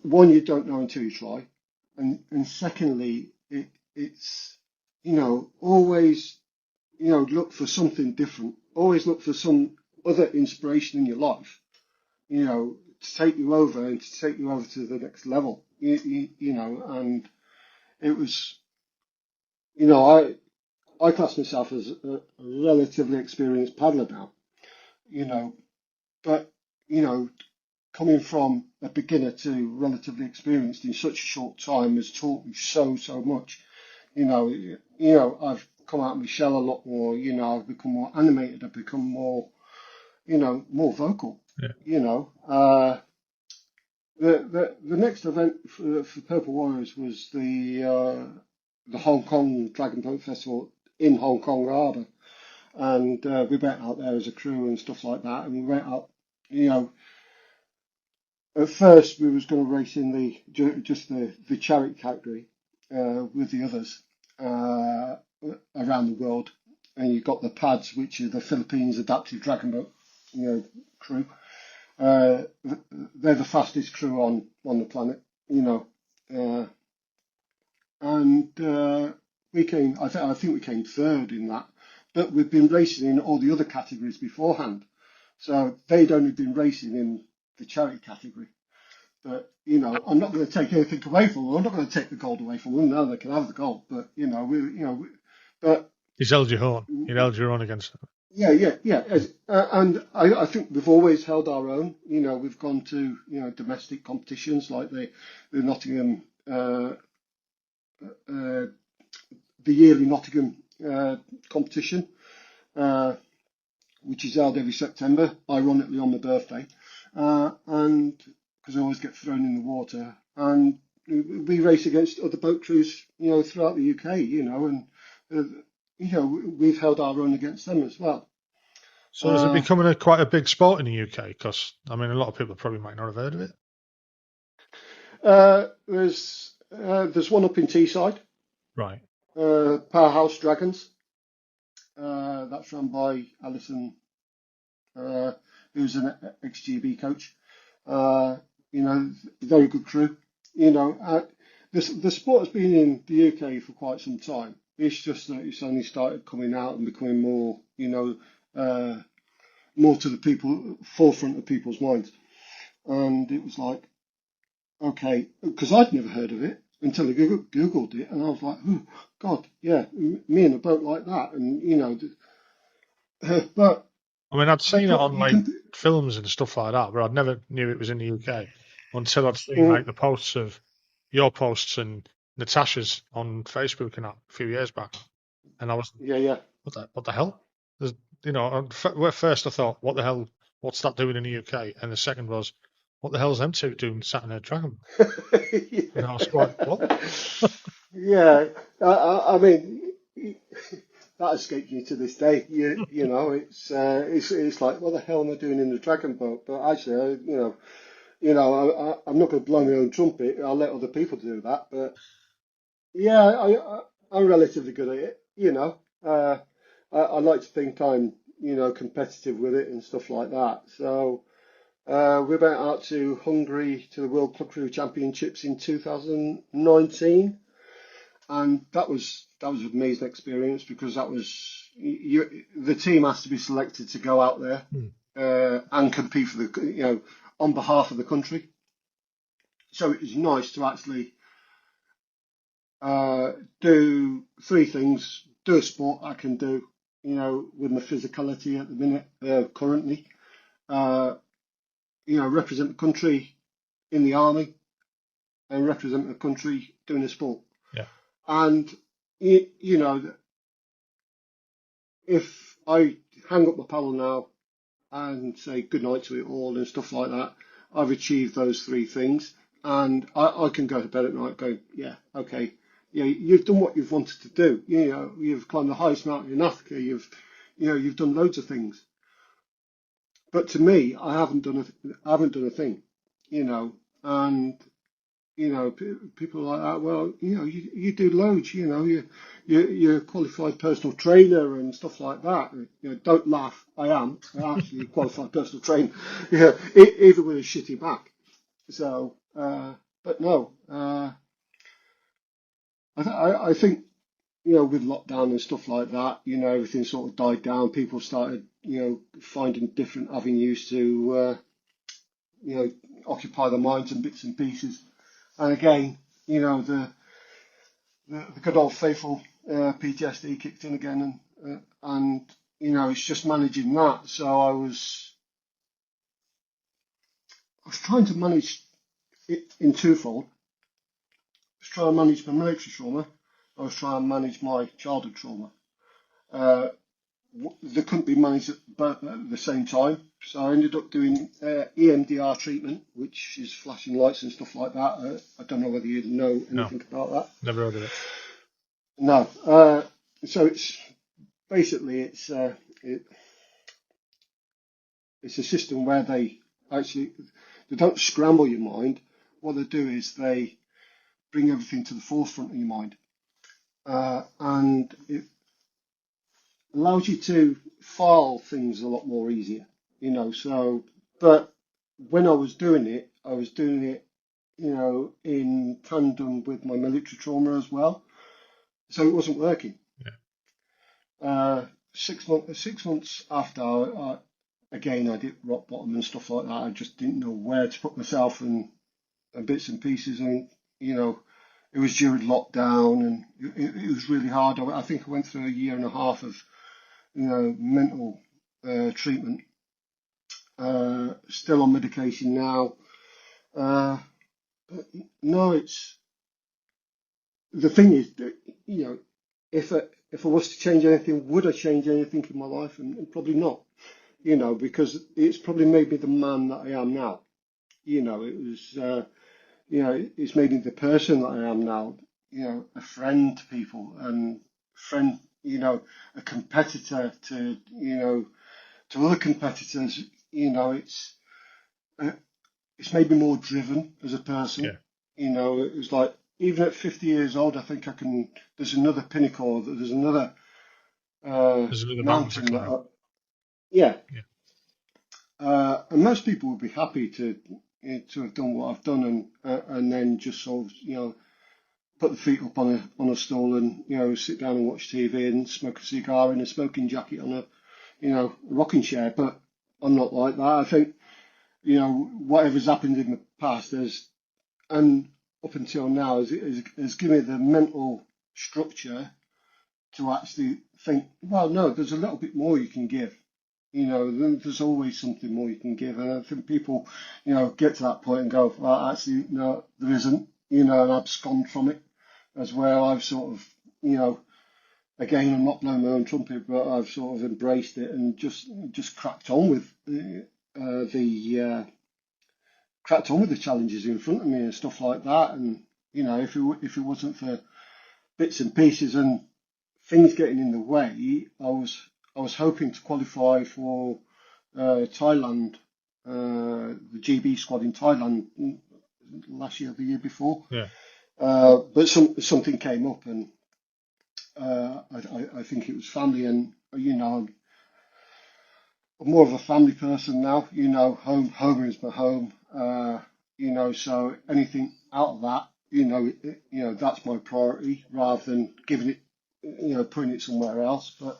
one, you don't know until you try, and secondly, it's always look for something different. Always look for some other inspiration in your life, to take you over and to take you over to the next level. And it was, I class myself as a relatively experienced paddler now, but coming from a beginner to relatively experienced in such a short time has taught me so much. I've come out of my shell a lot more. I've become more animated. I've become more, more vocal. Yeah. The next event for Purple Warriors was the Hong Kong Dragon Boat Festival in Hong Kong Harbour, and we went out there as a crew and stuff like that. And we went out, at first we was going to race in the charity category with the others around the world, and you've got the PADs, which are the Philippines Adaptive Dragon Boat, crew. They're the fastest crew on the planet, and we came. I think we came third in that, but we've been racing in all the other categories beforehand, so they'd only been racing in the charity category. But I'm not going to take anything away from them. I'm not going to take the gold away from them. No, they can have the gold, but but He's held your own. You held your own against them. Yeah. And I think we've always held our own. We've gone to domestic competitions like the Nottingham, the yearly Nottingham competition, which is held every September, ironically on my birthday, and because I always get thrown in the water, and we race against other boat crews, throughout the UK, and we've held our own against them as well. So is it becoming quite a big sport in the UK? Because, I mean, a lot of people probably might not have heard of it. There's one up in Teesside, Right. Powerhouse Dragons. That's run by Alison, who's an ex-GB coach. Very good crew. The sport has been in the UK for quite some time. It's just that it's only started coming out and becoming more, more to the forefront of people's minds. And it was like, okay, because I'd never heard of it until I Googled it, and I was like, oh, God, yeah, me in a boat like that, and but I mean, I'd seen it on like films and stuff like that, but I'd never knew it was in the UK until I'd seen like the posts of your posts and Natasha's on Facebook and that a few years back, and I was what the hell? There's, at first I thought, what the hell? What's that doing in the UK? And the second was, what the hell's them two doing sat in a dragon? And I was quite, what? Yeah, I mean, that escapes me to this day. It's like, what the hell am I doing in the dragon boat? But actually, I'm not going to blow my own trumpet. I'll let other people do that. But yeah, I'm relatively good at it. I like to think I'm, competitive with it and stuff like that. So we went out to Hungary to the World Club Crew Championships in 2019. And that was an amazing experience because that was the team has to be selected to go out there and compete for on behalf of the country. So it was nice to actually do three things: do a sport I can do, with my physicality at the minute currently, represent the country in the army, and represent the country doing a sport. Yeah. And if I hang up my paddle now and say goodnight to it all and stuff like that, I've achieved those three things, and I can go to bed at night going, yeah, okay, yeah, you've done what you've wanted to do. You've climbed the highest mountain in Africa. You've done loads of things. But to me, I haven't done a thing. And people like that. Well, you do loads. You're a qualified personal trainer and stuff like that. Don't laugh. I am. I'm actually a qualified personal trainer. Yeah, even with a shitty back. So, but no. I think with lockdown and stuff like that, everything sort of died down. People started, finding different avenues to, occupy their minds and bits and pieces. And again, the good old faithful PTSD kicked in again, and it's just managing that. So I was trying to manage it in twofold. I was trying to manage my military trauma. I was trying to manage my childhood trauma. They couldn't be managed at the same time, so I ended up doing EMDR treatment, which is flashing lights and stuff like that. I don't know whether you know anything about that. Never heard of it. No. So it's basically it's a system where they don't scramble your mind. What they do is they bring everything to the forefront of your mind, and it allows you to file things a lot more easier, So, but when I was doing it, in tandem with my military trauma as well. So it wasn't working. Yeah. 6 months after, again, I did rock bottom and stuff like that. I just didn't know where to put myself and bits and pieces. And, it was during lockdown and it was really hard. I think I went through a year and a half of, mental treatment. Still on medication now. But no, it's the thing is, if I was to change anything, would I change anything in my life? And probably not, because it's probably made me the man that I am now. It was, it's made me the person that I am now. A friend to people and friend a competitor to, to other competitors. It's made me more driven as a person. Yeah. It was like, even at 50 years old, I think there's another pinnacle, there's another There's another mountain to mountain climb. yeah. Yeah. And most people would be happy to have done what I've done, and then just sort of, put the feet up on a stool and, sit down and watch TV and smoke a cigar in a smoking jacket on a rocking chair. But I'm not like that. I think, whatever's happened in the past and up until now has given me the mental structure to actually think, well, no, there's a little bit more you can give. There's always something more you can give. And I think people, get to that point and go, well, actually, no, there isn't, and abscond from it as well. I've sort of, again, I'm not blowing my own trumpet, but I've sort of embraced it and just cracked on with the challenges in front of me and stuff like that. And if it wasn't for bits and pieces and things getting in the way, I was hoping to qualify for Thailand, the GB squad in Thailand last year, the year before. Yeah. But something came up, and I think it was family, and I'm more of a family person now. Home is my home. So anything out of that, that's my priority rather than giving it, putting it somewhere else. But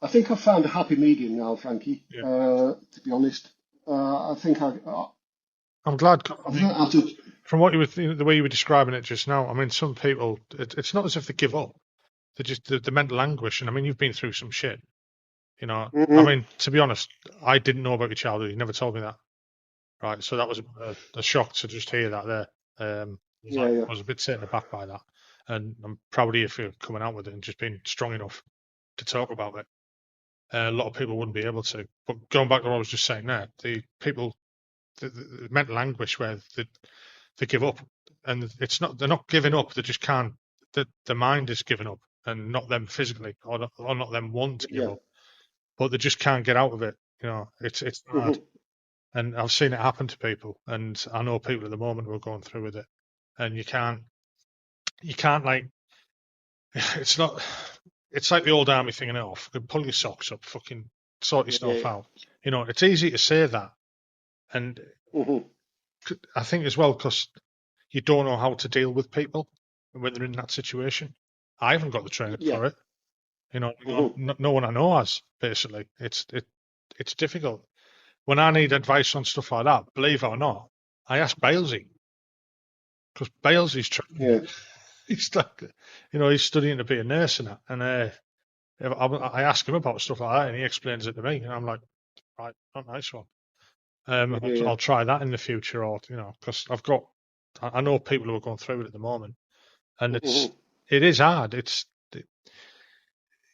I think I've found a happy medium now, Frankie. Yeah. To be honest, I think I'm glad. I've learned how to. From what the way you were describing it just now, I mean, some people, it's not as if they give up. They're just the mental anguish. And I mean, you've been through some shit. I mean, to be honest, I didn't know about your childhood. You never told me that. Right. So that was a shock to just hear that there. I was a bit taken aback by that. And I'm proud of you for coming out with it and just being strong enough to talk about it. A lot of people wouldn't be able to. But going back to what I was just saying there, the people, the mental anguish where they give up, and they're not giving up. They just can't. The mind is giving up, and not them physically, or not them wanting to give up, but they just can't get out of it. It's hard, and I've seen it happen to people, and I know people at the moment who are going through with it, and you can't like. It's not. It's like the old army thing and off. Pull your socks up, fucking sort your stuff out. It's easy to say that, and I think as well because you don't know how to deal with people when they're in that situation. I haven't got the training for it. No one I know has. Basically, it's difficult. When I need advice on stuff like that, believe it or not, I ask Balesy because Balesy's training. He's like, he's studying to be a nurse and that, and I ask him about stuff like that, and he explains it to me, and I'm like, right, not nice one. I'll try that in the future, or because I know people who are going through it at the moment, and it is hard.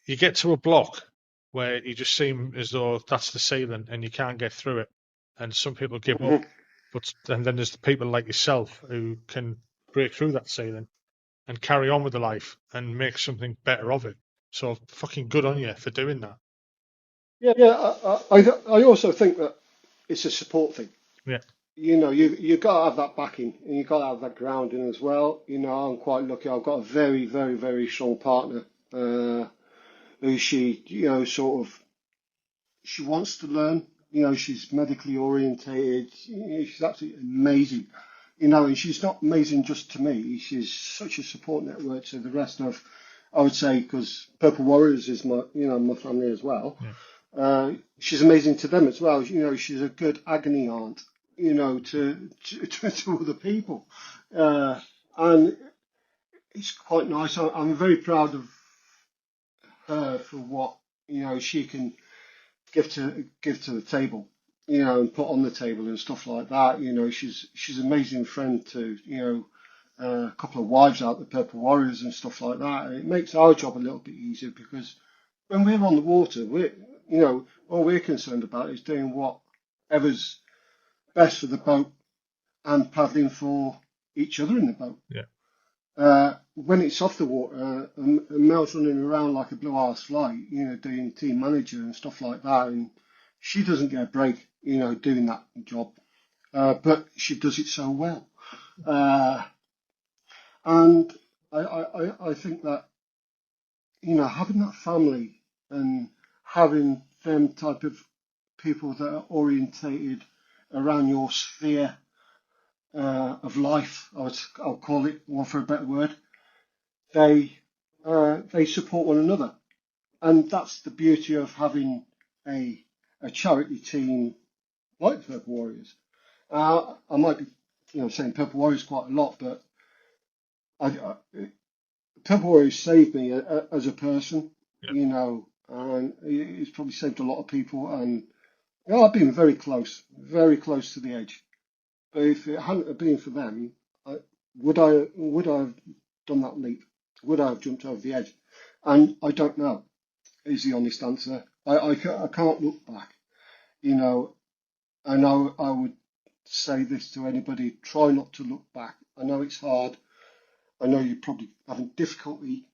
You get to a block where you just seem as though that's the ceiling, and you can't get through it, and some people give up, and then there's the people like yourself who can break through that ceiling and carry on with the life and make something better of it. So fucking good on you for doing that. I also think that it's a support thing. Yeah. You've got to have that backing, and you've got to have that grounding as well. I'm quite lucky. I've got a very, very, very strong partner who she wants to learn. She's medically orientated. She's absolutely amazing. And she's not amazing just to me. She's such a support network to the rest of, I would say, because Purple Warriors is my family as well. Yeah. She's amazing to them as well. She's a good agony aunt, to other people. And it's quite nice. I'm very proud of her for what, she can give to the table, and put on the table and stuff like that. She's an amazing friend to, a couple of wives out, the Purple Warriors and stuff like that. And it makes our job a little bit easier because when we're on the water, all we're concerned about is doing whatever's best for the boat and paddling for each other in the boat. Yeah. when it's off the water, and Mel's running around like a blue-ass fly, doing team manager and stuff like that, and she doesn't get a break, doing that job, but she does it so well. And I think that, having that family and having them type of people that are orientated around your sphere of life, I'll call it one for a better word, they support one another, and that's the beauty of having a charity team like the Purple Warriors. I might be saying Purple Warriors quite a lot, but I Purple Warriors saved me as a person, and it's probably saved a lot of people, and I've been very close to the edge. But if it hadn't have been for them, would I have done that leap? Would I have jumped over the edge? And I don't know, is the honest answer. I can't look back, and I would say this to anybody: try not to look back. I know it's hard. I know you're probably having difficulty.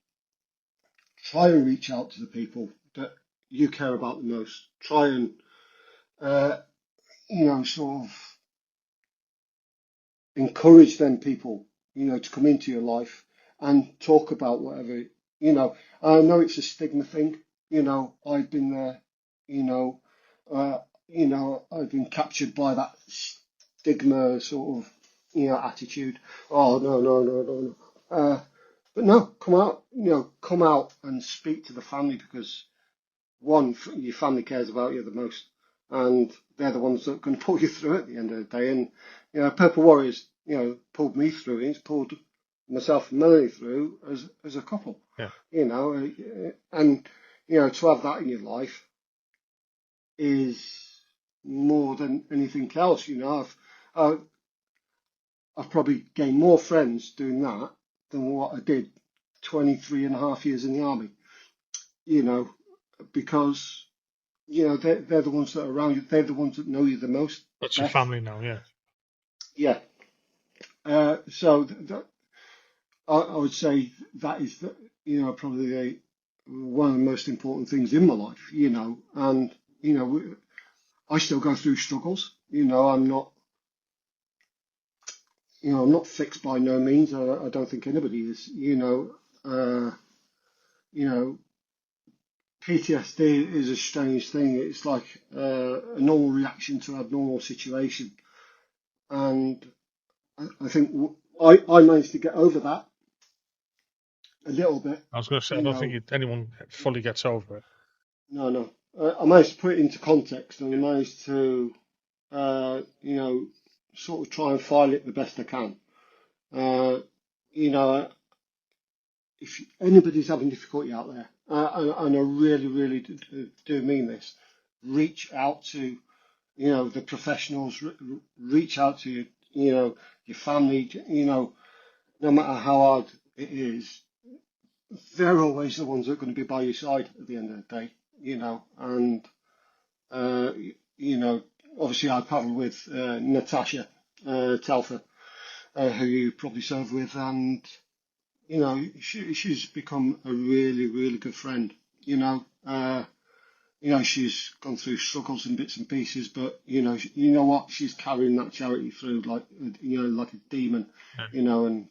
Try and reach out to the people that you care about the most. Try and, sort of encourage them people, to come into your life and talk about whatever, I know it's a stigma thing, I've been there, I've been captured by that stigma sort of, attitude. Oh, no, no, no, no, no. But no, come out and speak to the family, because one, your family cares about you the most, and they're the ones that can pull you through at the end of the day. And Purple Warriors, pulled me through. It's pulled myself and Melanie through as a couple. Yeah. And to have that in your life is more than anything else. I've probably gained more friends doing that than what I did 23 and a half years in the army. Because they're the ones that are around you. They're the ones that know you the most. That's your family now, yeah. Yeah. So I would say that is probably one of the most important things in my life. And I still go through struggles. I'm not fixed by no means. I don't think anybody is. PTSD is a strange thing. It's like a normal reaction to an abnormal situation, and I think I managed to get over that a little bit. I was going to say, I don't think anyone fully gets over it. No. I managed to put it into context, and I managed to, sort of try and file it the best I can. If anybody's having difficulty out there, and I really, really do mean this, reach out to, the professionals, reach out to your family, no matter how hard it is, they're always the ones that are going to be by your side at the end of the day, and, obviously I paddled with Natasha Telfer, who you probably served with, and she's become a really, really good friend. She's gone through struggles and bits and pieces, but you know what? She's carrying that charity through like like a demon. And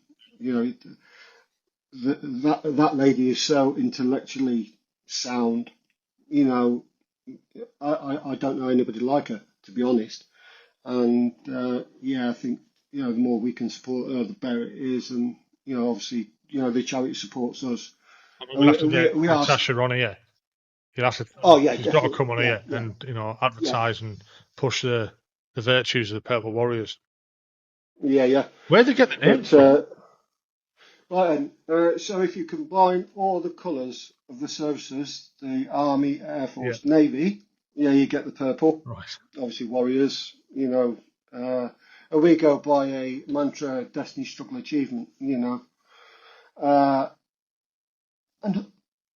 that lady is so intellectually sound. I don't know anybody like her, to be honest. And I think the more we can support her, the better it is. And obviously, the charity supports us. I mean, we'll have to get Natasha on here. You'll have to. Oh yeah, she's got to come on here and advertise and push the virtues of the Purple Warriors. Yeah. Where do they get the name from? Right then. So if you combine all the colours of the services, the Army, Air Force, Navy, you get the purple. Right. Obviously, Warriors. We go by a mantra: Destiny, Struggle, Achievement. And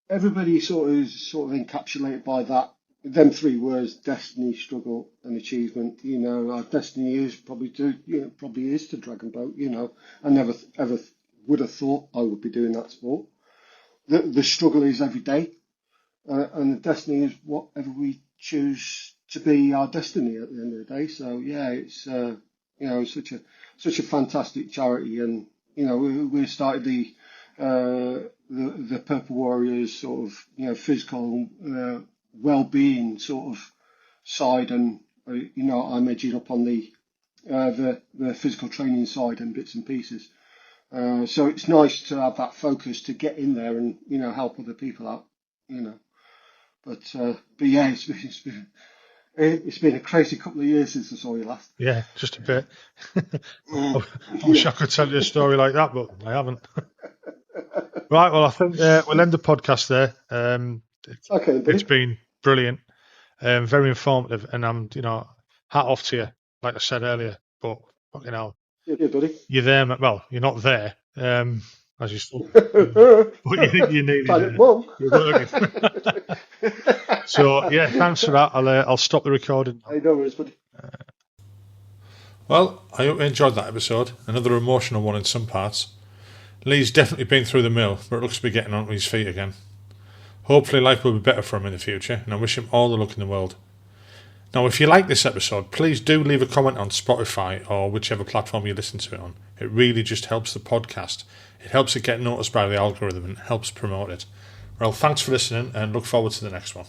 everybody sort of encapsulated by that. Them three words: destiny, struggle, and achievement. Our destiny is probably is to Dragon Boat. I never ever would have thought I would be doing that sport. The struggle is every day, and the destiny is whatever we choose to be our destiny at the end of the day. So yeah, it's such a fantastic charity, and we started the Purple Warriors sort of physical well-being sort of side, and I'm edging up on the physical training side and bits and pieces. So it's nice to have that focus to get in there and help other people out. But yeah, it's been a crazy couple of years since I saw you last. Yeah, just a bit. I wish I could tell you a story like that, but I haven't. Right, well, I think we'll end the podcast there. Okay, buddy. It's been brilliant, very informative, and I'm, hat off to you, like I said earlier. But Yeah, buddy. you're there. Well, you're not there, as you still, but you nearly there. You're working. So yeah, thanks for that. I'll stop the recording. I know, buddy. Well, I hope you enjoyed that episode. Another emotional one in some parts. Lee's definitely been through the mill, but it looks to be getting onto his feet again. Hopefully life will be better for him in the future, and I wish him all the luck in the world. Now, if you like this episode, please do leave a comment on Spotify or whichever platform you listen to it on. It really just helps the podcast. It helps it get noticed by the algorithm and helps promote it. Well, thanks for listening, and look forward to the next one.